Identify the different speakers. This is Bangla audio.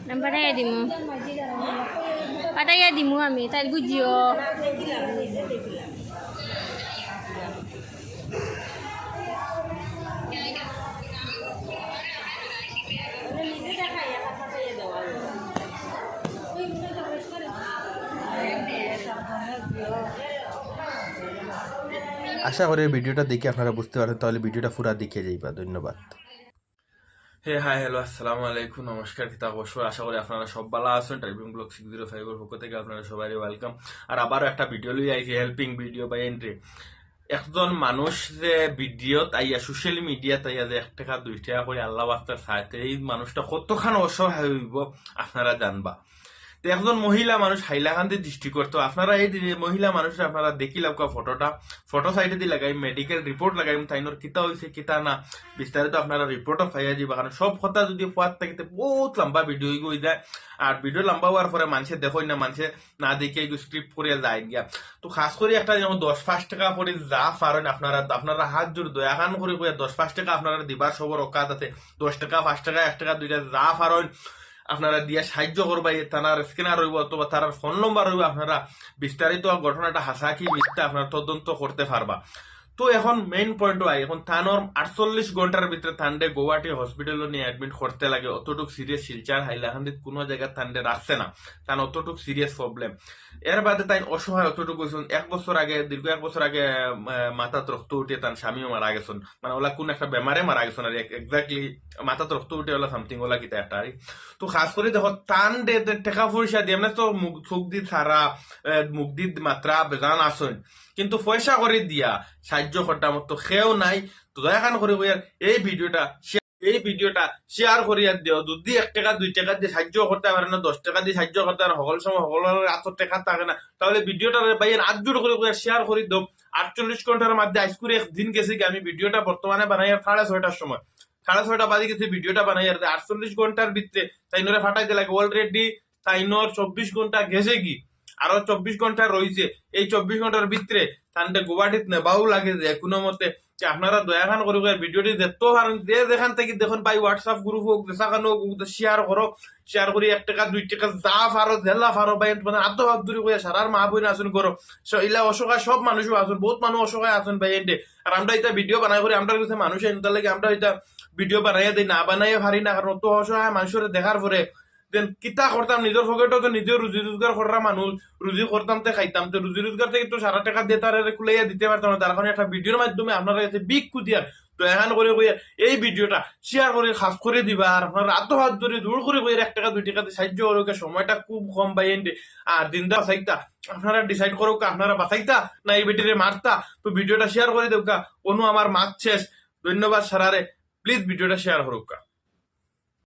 Speaker 1: পাঠাইয়া দিমু পাঠাইয়া দিমু আমি তাই বুঝিও
Speaker 2: আশা করি ভিডিওটা দেখে আপনারা বুঝতে পারেন, তাহলে ভিডিওটা পুরা দেখে যাইবা। ধন্যবাদ।
Speaker 3: হে হাই হ্যালো আসসালামু আলাইকুম নমস্কার কিতা অবশ্যই আশা করি আপনারা সব ভালো আছেন। টাইপিং ব্লগ 605 এর পক্ষ থেকে আপনারা সবাই ওয়েলকাম। আর আবারও একটা ভিডিও লই আইছি, হেল্পিং ভিডিও বাই এন্ট্রি। একজন মানুষ যে ভিডিও তাইয়া সোশ্যাল মিডিয়া তাইয়া যে 1 টাকা 2 টাকা করে আল্লাহ বাস্তার চাইতে এই মানুষটা কতখান অসহায় হইব আপনারা জানবা। তো একজন মহিলা মানুষ হাইলাকান্দি দৃষ্টি করতো। আপনারা এই মহিলা মানুষ আপনারা দেখিলাম ফটো সাইডে দিয়ে লাগাই, মেডিকেল রিপোর্ট লাগাই, তাইনোর কিতা হয়েছে কিতা না বিস্তারিত আপনারা রিপোর্টও পাইয়া যাবা। কারণ সব কথা যদি পাওয়ার থাকিতে বহুত লম্বা ভিডিও হয়ে যায়। আর ভিডিও লম্বা হওয়ার পরে মানুষে দেখোই না, মানুষে না দেখে স্ক্রিপ্ট করিয়া যায় গিয়া। তো খাস করে একটা যেমন 10-5 টাকা করে যা পারেন আপনারা হাত জোর দয়া খান করে 10-5 টাকা আপনারা দিবার সবর অকাত আছে। 10 টাকা 5 টাকা 1 টাকা 2 টাকা যা পারেন আপনারা দিয়া সাহায্য করবা। তার স্ক্যানার রইব অথবা তার ফোন নম্বর রইব, আপনারা বিস্তারিত ঘটনাটা হাসা কি মিথ্যা আপনারা তদন্ত করতে পারবা। তো এখন মেইন পয়েন্ট আই, এখন থানোর 48 ঘন্টার ভিতরে থান্ডে গুয়াহাটি হসপিটাল নিয়ে অ্যাডমিট করতে লাগে। অতটুক সিরিয়াস শিলচার হাইলাকান্দিত কোনো জায়গায় থান্ডে রাখছে না, তার অতটুক সিরিয়াস প্রবলেম। এর বাদে তাই অসহায় অতটুকু দীর্ঘ 1 বছর আগে মাথাত রক্ত উঠে তার স্বামীও মারা গেছেন। মানে ওলা কোন একটা বেমারে মারা গেছেন আর এক্স্যাক্টলি মাথাত রক্ত উঠে ওলা সামথিং ওলা কিতা একটা। তো খাস করে দেখো টান দে টাকা পয়সা দিয়ে এমনি তো চোখ দি সারা মুখ দি মাত্রা বেজান আসন, কিন্তু পয়সা করে দিয়া সাহায্য করতাম তো খেও নাই। তো দয়াখান করে এই ভিডিওটা শেয়ার করিয়া দিও। যদি 1 টাকা 2 টাকা দিয়ে সাহায্য করতে পারে না, 10 টাকা দিয়ে সাহায্য করতে পারে, সকল সময় সকলের 8 টাকা থাকে না, তাহলে ভিডিওটা বাইয়ের আজজোর করে শেয়ার করে দাও। 48 ঘন্টার মধ্যে আজ করে একদিন গেছে কি আমি ভিডিওটা বর্তমানে বানাই 6:30টার সময়, 6:30 বাজে গেছে ভিডিওটা বানাই। 48 ঘন্টার ভিতরে তাইনরে ফাটাইতে লাগে। অলরেডি তাইনর 24 ঘন্টা গেছে কি, আরো 24 ঘন্টা রয়েছে। এই 24 ঘন্টার ভিতরে তান্ডে গুয়াহাটিত নেবাও লাগে যে কোনো মতে। আপনারা দয়াখান করে ভিডিওটি দেখতে পারেন, যে যেখান থেকে দেখুন পাই হোয়াটসঅ্যাপ গ্রুপ হোক দেখানো শেয়ার করো। শেয়ার করি 1 টাকা 2 টাকা যা পারো জেলা পারো বাই মানে আদ্য হাত দূরে করে সারার মা বোন আসুন করো। ইলা অসহায় সব মানুষও আসুন, বহুত মানুষ অসহায় আসুন ভাই এন্ডে। আর আমরা এটা ভিডিও বানাই করি, আমরা কাছে মানুষ এনতার লাগে আমরা এটা ভিডিও বানাইয়া দিই, না বানাইয়া পারি না। কারণ অত অসহায় মানুষের দেখার পরে দেন কিতা করতাম, নিজের পকেটও তো নিজে রুজি রোজগার করা মানুষ, রুজি করতাম তো খাইতাম, তো রুজি রোজগার থেকে তো সারা টাকা দিয়ে তার খুলাইয়া দিতে পারতাম না। তার কারণে একটা ভিডিওর মাধ্যমে আপনারা কাছে বিগ কুদিয়ার তো এখান করে এই ভিডিওটা শেয়ার করে খাস করে দিবা। আর আপনারা আত্ম হাত ধরে দূর করে 1 টাকা 2 টাকাতে সাহায্য করুক। সময়টা খুব কম পাই এন্ডে। আর দিনটা বাঁচাইতা আপনারা ডিসাইড করুক, আপনারা বাঁচাইতা না এই বেটিরে মারতা। তো ভিডিওটা শেয়ার করে দেউকা, অনু আমার মাছ শেষ। ধন্যবাদ সারারে, প্লিজ ভিডিওটা শেয়ার করুক।